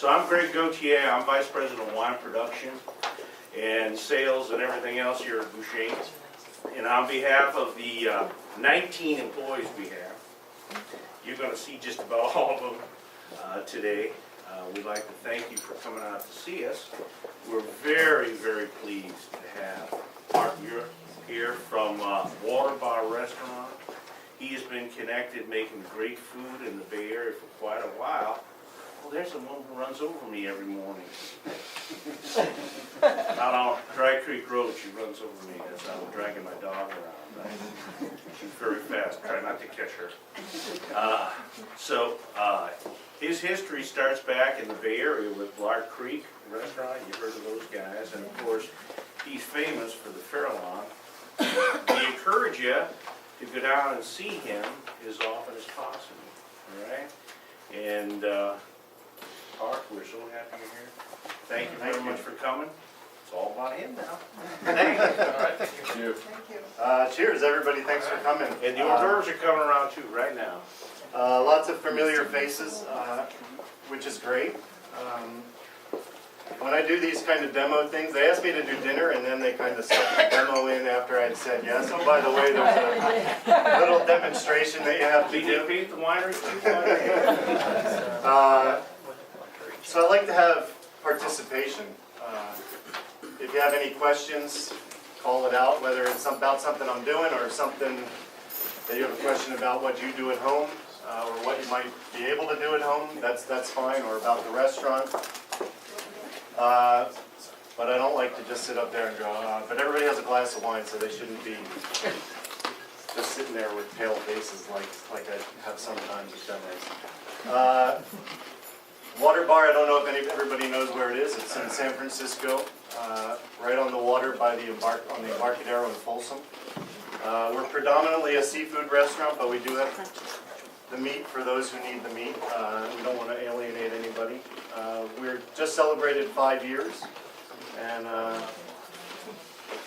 So I'm Greg Gauthier, I'm Vice President of Wine Production and Sales and everything else here at Bouchaine. And on behalf of the 19 employees we have, you're going to see just about all of them today. We'd like to thank you for coming out to see us. We're very, very pleased to have Parke here from Waterbar Restaurant. He has been connected making great food in the Bay Area for quite a while. Well, there's the one who runs over me every morning. Out on Dry Creek Road, she runs over me as I'm dragging my dog around. She's very fast, try not to catch her. His history starts back in the Bay Area with Lark Creek Restaurant. You've heard of those guys. And of course, he's famous for the Fairlawn. We encourage you to go down and see him as often as possible. All right? And Parke, we're so happy you're here. Thank you very much for coming. It's all about him now. Thank you. All right, thank you. Thank you. Cheers, everybody. Thanks for coming. And the hors d'oeuvres are coming around too, right now. Lots of familiar faces, which is great. When I do these kind of demo things, they ask me to do dinner, and then they kind of stuck the demo in after I'd said yes. Oh, by the way, there's a little demonstration that you have to do. Beat the winery too? So I like to have participation. If you have any questions, call it out, whether it's about something I'm doing or something that you have a question about what you do at home or what you might be able to do at home, that's fine, or about the restaurant. But I don't like to just sit up there and go, but everybody has a glass of wine, so they shouldn't be just sitting there with pale faces like I have sometimes at demos. Waterbar, I don't know if everybody knows where it is. It's in San Francisco, right on the water by the Embarcadero in Folsom. We're predominantly a seafood restaurant, but we do have the meat for those who need the meat. We don't want to alienate anybody. We're just celebrated 5 years, and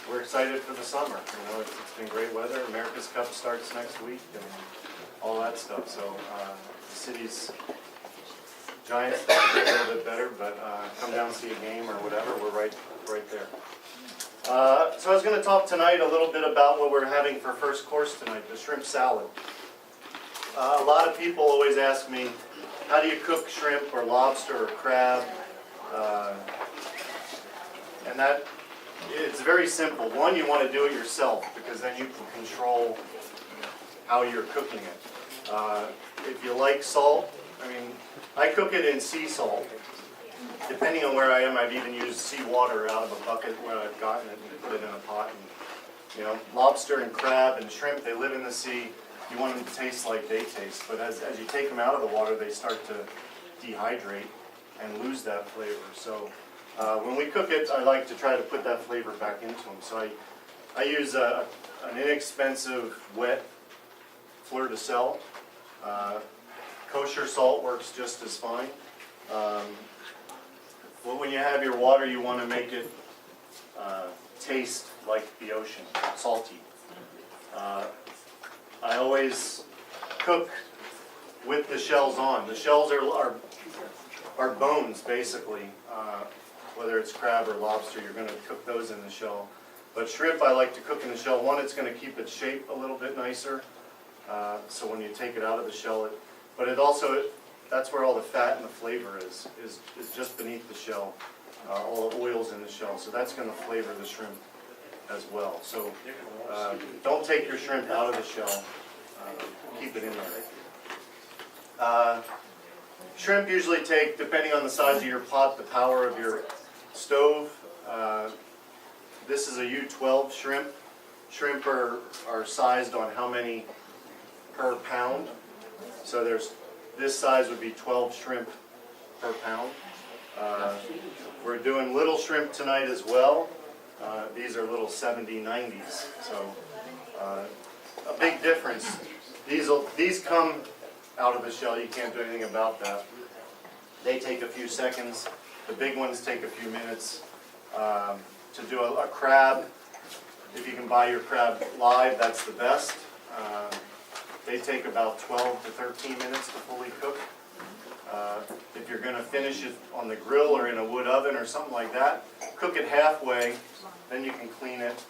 we're excited for the summer. You know, it's been great weather. America's Cup starts next week, and all that stuff. So the city's Giants a little bit better, but come down and see a game or whatever. We're right there. So I was going to talk tonight a little bit about what we're having for first course tonight, the shrimp salad. A lot of people always ask me, how do you cook shrimp or lobster or crab? And that, it's very simple. One, you want to do it yourself because then you can control how you're cooking it. If you like salt, I mean, I cook it in sea salt. Depending on where I am, I've even used seawater out of a bucket where I've gotten it and put it in a pot. And, you know, lobster and crab and shrimp, they live in the sea. You want them to taste like they taste. But as you take them out of the water, they start to dehydrate and lose that flavor. So when we cook it, I like to try to put that flavor back into them. So I use an inexpensive, wet fleur de sel. Kosher salt works just as fine. Well, when you have your water, you want to make it taste like the ocean, salty. I always cook with the shells on. The shells are bones, basically. Whether it's crab or lobster, you're going to cook those in the shell. But shrimp, I like to cook in the shell. One, it's going to keep its shape a little bit nicer. So when you take it out of the shell, but it also, that's where all the fat and the flavor is just beneath the shell, all the oils in the shell. So that's going to flavor the shrimp as well. So don't take your shrimp out of the shell, keep it in there. Shrimp usually take, depending on the size of your pot, the power of your stove. This is a U12 shrimp. Shrimp are sized on how many per pound. So this size would be 12 shrimp per pound. We're doing little shrimp tonight as well. These are little 70-90s. So a big difference. These come out of the shell. You can't do anything about that. They take a few seconds. The big ones take a few minutes. To do a crab, if you can buy your crab live, that's the best. They take about 12 to 13 minutes to fully cook. If you're gonna finish it on the grill or in a wood oven or something like that, cook it halfway, then you can clean it,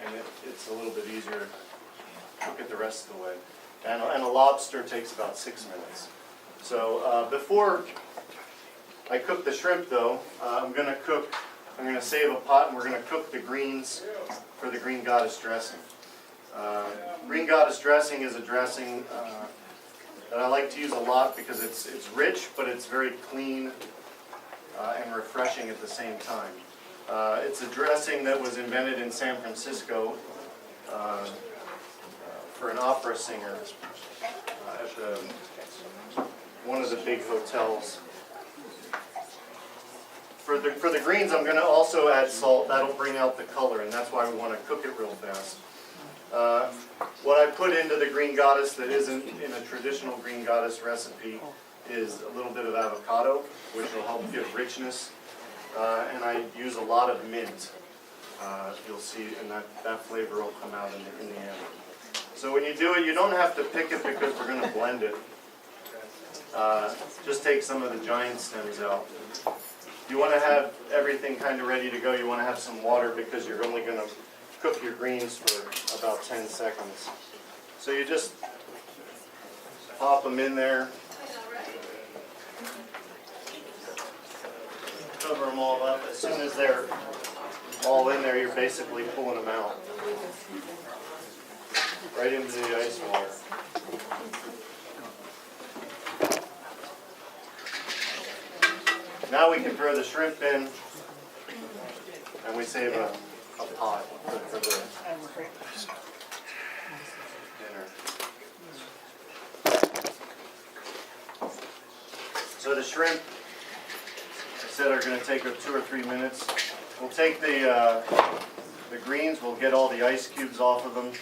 and it's a little bit easier to cook it the rest of the way. And a lobster takes about 6 minutes. So before I cook the shrimp though, I'm gonna save a pot and we're gonna cook the greens for the green goddess dressing. Green goddess dressing is a dressing that I like to use a lot because it's rich, but it's very clean and refreshing at the same time. It's a dressing that was invented in San Francisco for an opera singer at one of the big hotels. For the greens, I'm going to also add salt. That'll bring out the color, and that's why we want to cook it real fast. What I put into the green goddess that isn't in a traditional green goddess recipe is a little bit of avocado, which will help give richness. And I use a lot of mint. You'll see, and that flavor will come out in the end. So when you do it, you don't have to pick it because we're going to blend it. Just take some of the giant stems out. You want to have everything kind of ready to go. You want to have some water because you're only going to cook your greens for about 10 seconds. So you just pop them in there. Cover them all up. As soon as they're all in there, you're basically pulling them out. Right into the ice water. Now we can throw the shrimp in, and we save a pot for the dinner. So the shrimp, I said, are going to take 2 or 3 minutes. We'll take the greens, we'll get all the ice cubes off of them,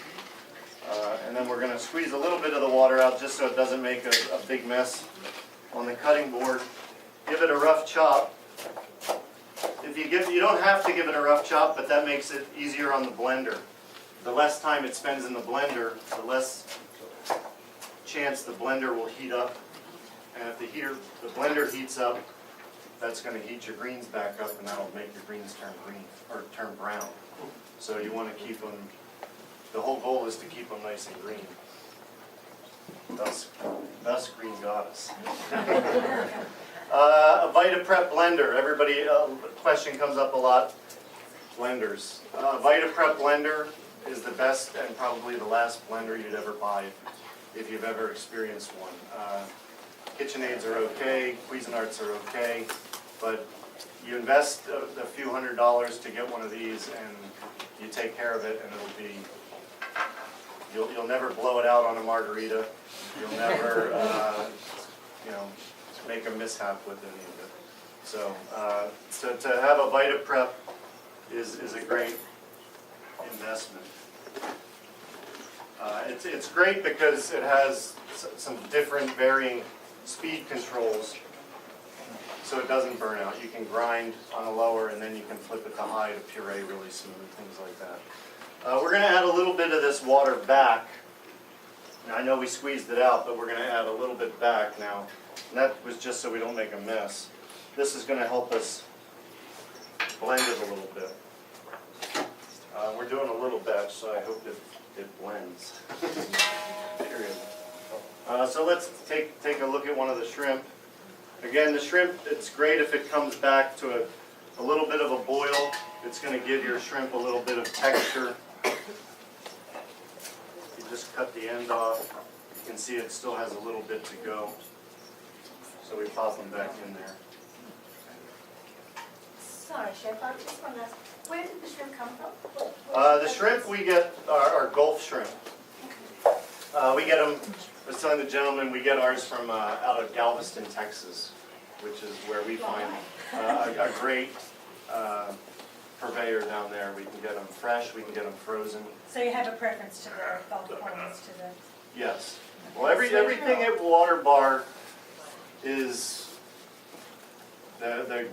and then we're going to squeeze a little bit of the water out just so it doesn't make a big mess on the cutting board. Give it a rough chop. You don't have to give it a rough chop, but that makes it easier on the blender. The less time it spends in the blender, the less chance the blender will heat up. And if the blender heats up, that's going to heat your greens back up, and that'll make your greens turn green or turn brown. So you want to keep them. The whole goal is to keep them nice and green. Thus green goddess. A VitaPrep blender. Everybody, question comes up a lot. Blenders. VitaPrep blender is the best and probably the last blender you'd ever buy if you've ever experienced one. KitchenAids are okay, Cuisinarts are okay, but you invest a few $100s to get one of these, and you take care of it, and it'll be. You'll never blow it out on a margarita. You'll never, make a mishap with any of it. So to have a VitaPrep is a great investment. It's great because it has some different varying speed controls, so it doesn't burn out. You can grind on a lower, and then you can flip it to high to puree really smooth, things like that. We're going to add a little bit of this water back. Now, I know we squeezed it out, but we're going to add a little bit back now. And that was just so we don't make a mess. This is going to help us blend it a little bit. We're doing a little batch, so I hope it blends. Period. So let's take a look at one of the shrimp. Again, the shrimp, it's great if it comes back to a little bit of a boil. It's going to give your shrimp a little bit of texture. You just cut the end off. You can see it still has a little bit to go. So we pop them back in there. Sorry, Chef, I just want to ask, where did the shrimp come from? The shrimp we get are Gulf shrimp. We get them, I was telling the gentleman, we get ours from out of Galveston, Texas, which is where we find a great purveyor down there. We can get them fresh, we can get them frozen. So you have a preference to the Gulf ones, to the... Yes. Well, everything at Waterbar is the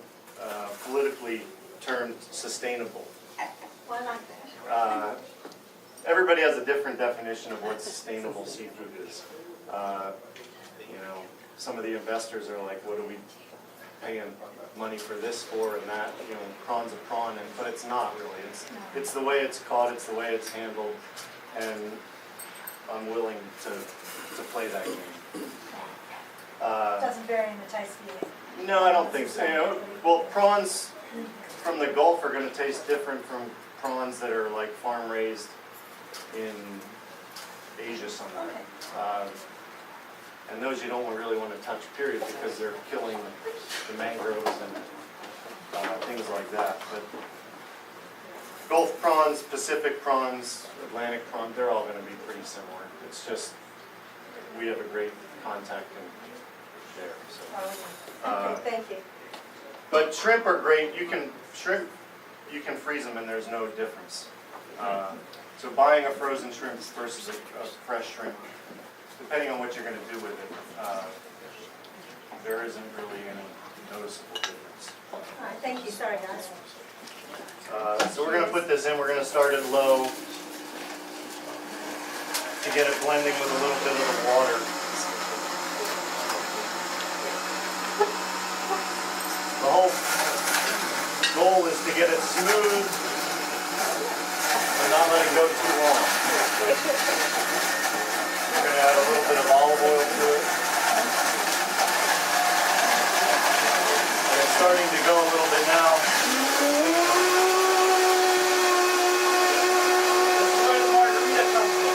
politically termed sustainable. Well, I like that. Everybody has a different definition of what sustainable seafood is. some of the investors are like, what are we paying money for this for and that, you know, prawn's a prawn, but it's not really. It's the way it's caught, it's the way it's handled, and I'm willing to play that game. Doesn't vary in the taste for you. No, I don't think so. You know, well, prawns from the Gulf are going to taste different from prawns that are like farm raised in Asia somewhere. And those you don't really want to touch, period, because they're killing the mangroves and things like that. But Gulf prawns, Pacific prawns, Atlantic prawns, they're all going to be pretty similar. It's just we have a great contact in there. So. Okay, thank you. But shrimp are great. Shrimp, you can freeze them and there's no difference. So buying a frozen shrimp versus a fresh shrimp, depending on what you're going to do with it, there isn't really any noticeable difference. All right, thank you, sorry guys. So we're going to put this in. We're going to start it low to get it blending with a little bit of the water. The whole goal is to get it smooth and not let it go too long. We're going to add a little bit of olive oil to it. And it's starting to go a little bit now. This is where the margarita comes in.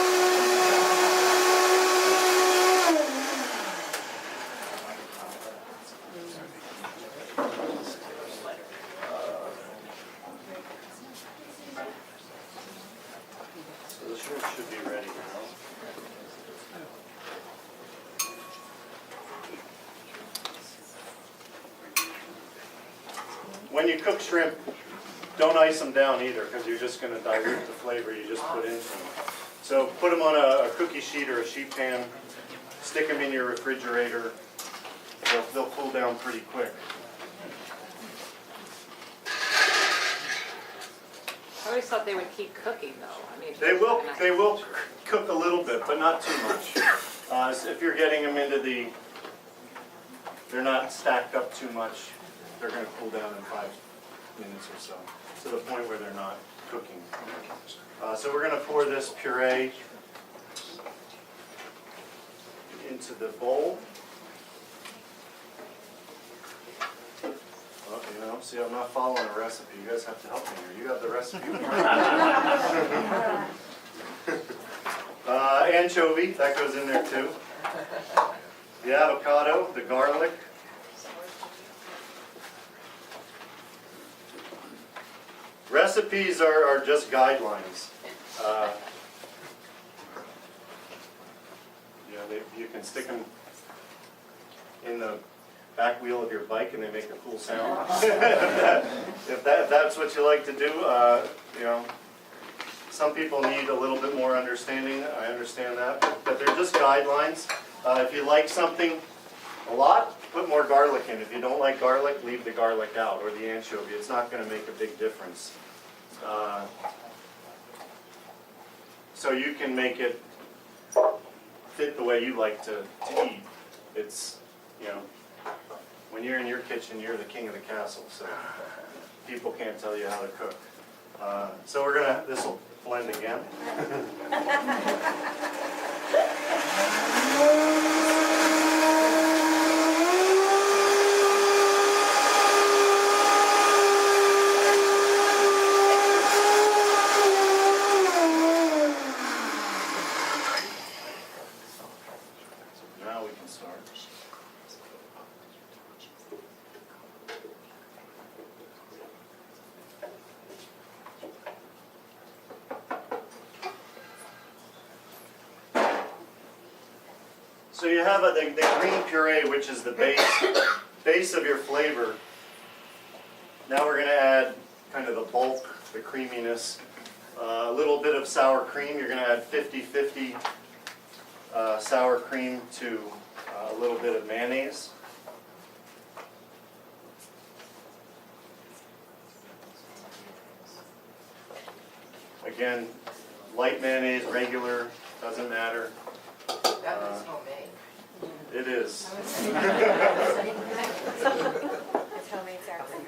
So the shrimp should be ready now. When you cook shrimp, don't ice them down either, because you're just going to dilute the flavor you just put into them. So put them on a cookie sheet or a sheet pan, stick them in your refrigerator. They'll cool down pretty quick. I always thought they would keep cooking though. I mean, They will cook a little bit, but not too much. So if you're getting them into they're not stacked up too much. They're going to cool down in 5 minutes or so, to the point where they're not cooking. So we're going to pour this puree into the bowl. Oh, you know, see, I'm not following a recipe. You guys have to help me here. You got the recipe. Anchovy, that goes in there too. The avocado, the garlic. Recipes are just guidelines. You can stick them in the back wheel of your bike and they make a cool sound. if that's what you like to do, you know, some people need a little bit more understanding. I understand that, but they're just guidelines. If you like something a lot, put more garlic in. If you don't like garlic, leave the garlic out, or the anchovy. It's not going to make a big difference. So you can make it fit the way you like to eat. It's, you know, when you're in your kitchen, you're the king of the castle, so people can't tell you how to cook. So this will blend again. Now we can start. So you have the green puree, which is the base of your flavor. Now we're going to add kind of the bulk, the creaminess, a little bit of sour cream. You're going to add 50-50 sour cream to a little bit of mayonnaise. Again, light mayonnaise, regular, doesn't matter. That was homemade. It is. It's homemade saffron.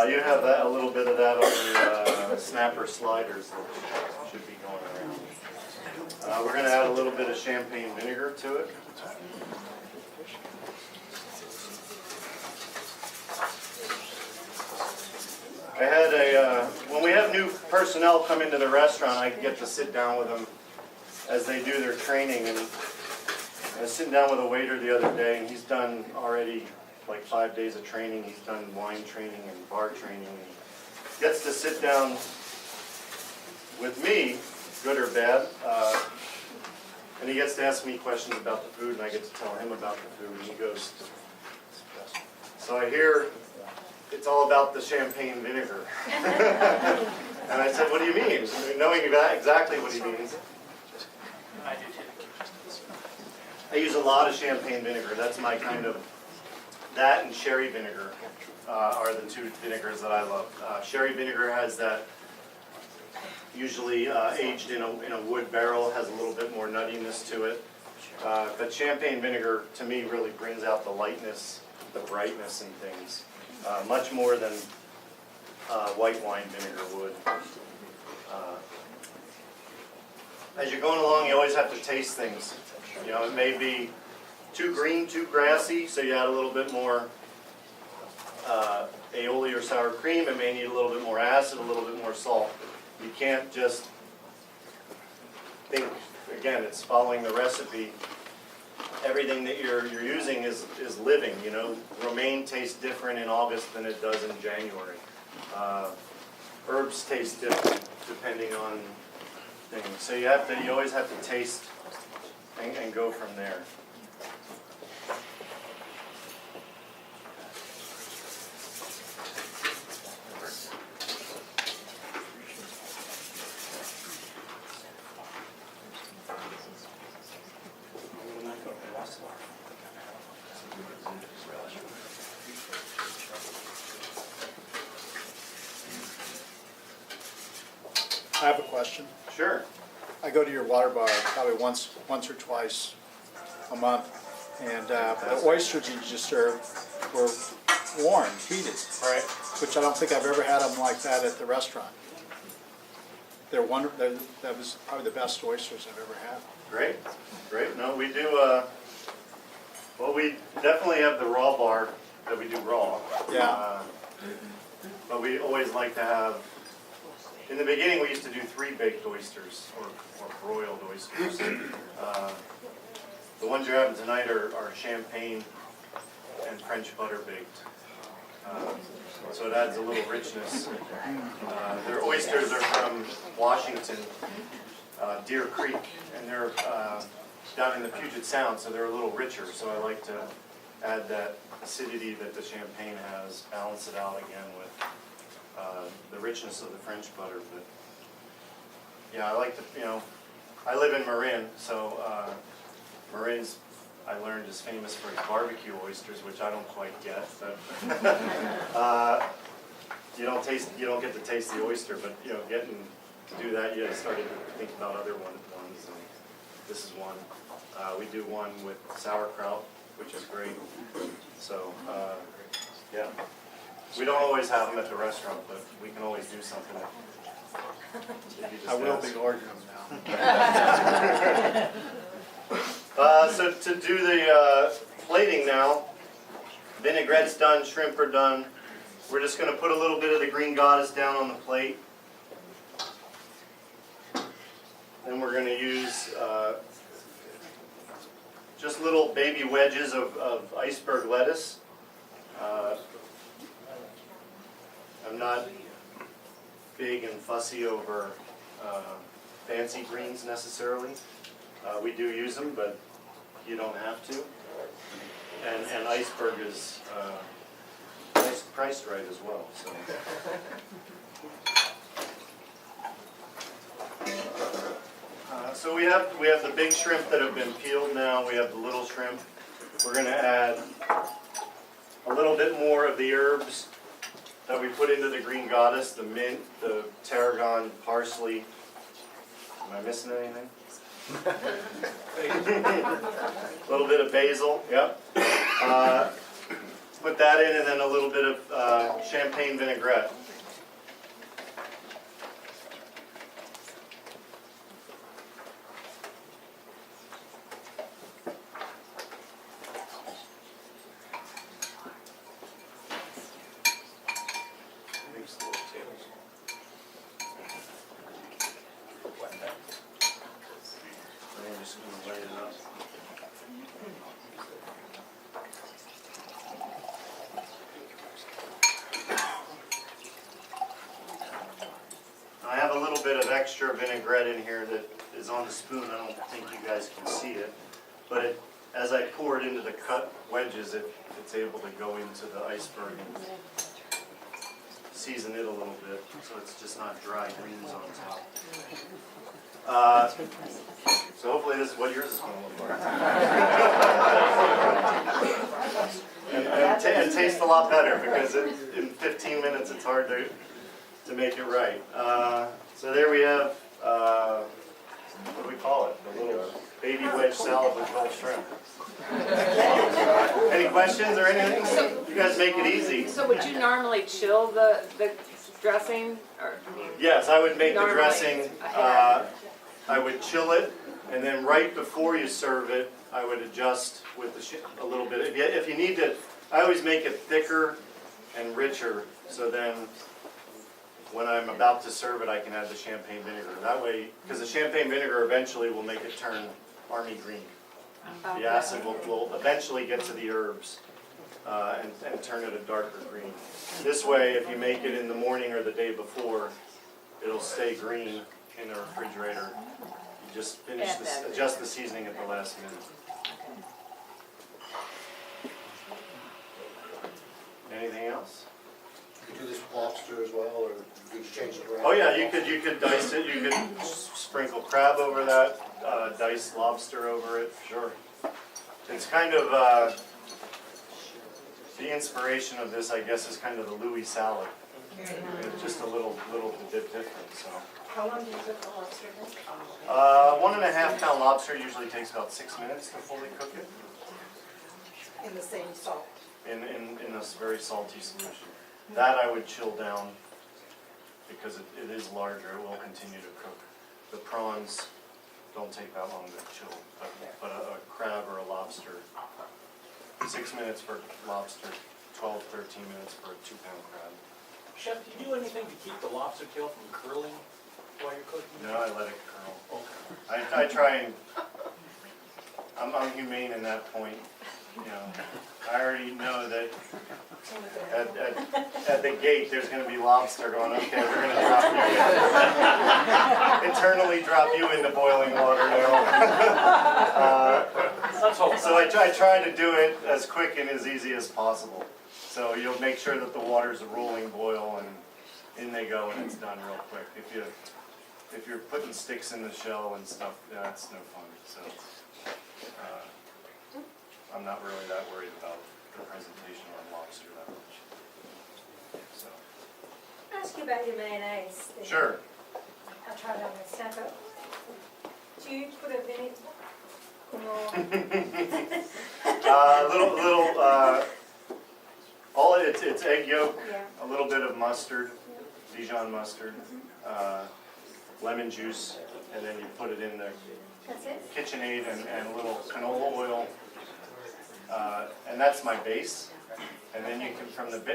You have that, a little bit of that on your snapper sliders that should be going around. We're going to add a little bit of champagne vinegar to it. I had when we have new personnel come into the restaurant, I get to sit down with them as they do their training. And I was sitting down with a waiter the other day, and he's done already like 5 days of training. He's done wine training and bar training. And gets to sit down with me, good or bad, and he gets to ask me questions about the food, and I get to tell him about the food. And he goes, so I hear it's all about the champagne vinegar. And I said, what do you mean? Knowing exactly what he means. I use a lot of champagne vinegar. That's my kind of, that and sherry vinegar are the two vinegars that I love. Sherry vinegar has that, usually aged in a wood barrel, has a little bit more nuttiness to it. But champagne vinegar, to me, really brings out the lightness, the brightness in things, much more than white wine vinegar would. As you're going along, you always have to taste things. You know, it may be too green, too grassy, so you add a little bit more aioli or sour cream. It may need a little bit more acid, a little bit more salt. You can't just think, again, it's following the recipe. Everything that you're using is living, you know. Romaine tastes different in August than it does in January. Herbs taste different depending on things. So you always have to taste and go from there. I have a question. Sure. I go to your water bar probably once or twice a month, and the oysters you just served were warm, heated, Right. which I don't think I've ever had them like that at the restaurant. They're wonderful. That was probably the best oysters I've ever had. Great. Great. No, we do. Well, we definitely have the raw bar that we do raw. Yeah. But we always like to have. In the beginning, we used to do 3 baked oysters or broiled oysters. The ones you're having tonight are champagne and French butter baked. So it adds a little richness. Their oysters are from Washington, Deer Creek, and they're down in the Puget Sound, so they're a little richer. So I like to add that acidity that the champagne has, balance it out again with the richness of the French butter. But yeah, I like to, you know, I live in Marin, so Marin's, I learned, is famous for its barbecue oysters, which I don't quite get. But you don't get to taste the oyster, but you know, getting to do that, you started to think about other ones, and this is one. We do one with sauerkraut, which is great. So yeah. We don't always have them at the restaurant, but we can always do something. I will be ordering them now. So to do the plating now, vinaigrette's done, shrimp are done. We're just going to put a little bit of the green goddess down on the plate. Then we're going to use just little baby wedges of iceberg lettuce. I'm not big and fussy over fancy greens necessarily. We do use them, but you don't have to. And iceberg is priced right as well. So we have the big shrimp that have been peeled now. We have the little shrimp. We're going to add a little bit more of the herbs that we put into the green goddess, the mint, the tarragon, parsley. Am I missing anything? A little bit of basil, yep. Put that in, and then a little bit of champagne vinaigrette. I'm just gonna light it up. I have a little bit of extra vinaigrette in here that is on the spoon. I don't think you guys can see it. But as I pour it into the cut wedges, it's able to go into the iceberg and season it a little bit, so it's just not dry greens on top. So hopefully this is what yours is going to look like. and tastes a lot better, because in 15 minutes it's hard to make it right. So there we have, what do we call it? The little baby wedge salad with Gulf shrimp. Any questions or anything? You guys make it easy. So would you normally chill the dressing, or, I mean, Yes, I would make the Normally, dressing, ahead. I would chill it, and then right before you serve it, I would adjust with a little bit. If you need to, I always make it thicker and richer, so then when I'm about to serve it, I can add the champagne vinegar. That way, because the champagne vinegar eventually will make it turn army green. The acid will eventually get to the herbs and turn it a darker green. This way, if you make it in the morning or the day before, it'll stay green in the refrigerator. You just finish this, adjust the seasoning at the last minute. Anything else? You do this with lobster as well, or you just change it around? Oh yeah, you could dice it. You could sprinkle crab over that, dice lobster over it. Sure. It's kind of the inspiration of this, I guess, is kind of the Louis salad. It's just a little bit different. So. How long do you cook the lobster then? 1.5 pound lobster usually takes about 6 minutes to fully cook it In the same salt? in this very salty solution. That I would chill down because it is larger. It will continue to cook. The prawns don't take that long to chill, but a crab or a lobster, 6 minutes for lobster, 12, 13 minutes for a 2-pound crab. Chef, do you do anything to keep the lobster tail from curling while you're cooking? No, I let it curl. I try and, I'm humane in that point, you know. I already know that at the gate, there's gonna be lobster going, okay, we're gonna drop you in. Internally drop you into boiling water now. So I try to do it as quick and as easy as possible. So you'll make sure that the water's a rolling boil and in they go and it's done real quick. If you're putting sticks in the shell and stuff, that's no fun. So I'm not really that worried about the presentation on lobster that much. So. Can I ask you about your mayonnaise? Sure. I tried it on the snapper. Do you put a vinegar in your... All it's egg yolk, Yeah. a little bit of mustard, Dijon mustard, lemon juice, and then you put it in the That's it? KitchenAid and a little canola oil, and that's my base. And then you can,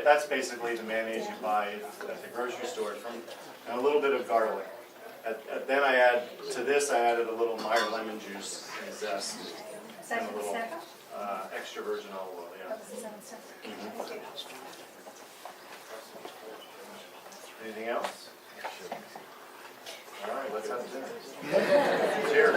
that's basically the mayonnaise you buy at the grocery store, and a little bit of garlic. Then I add, to this I added a little Meyer lemon juice and zest. Same And a with the little snapper? extra virgin olive oil, yeah. That was the same snapper. Anything else? All right, let's have dinner. Cheers.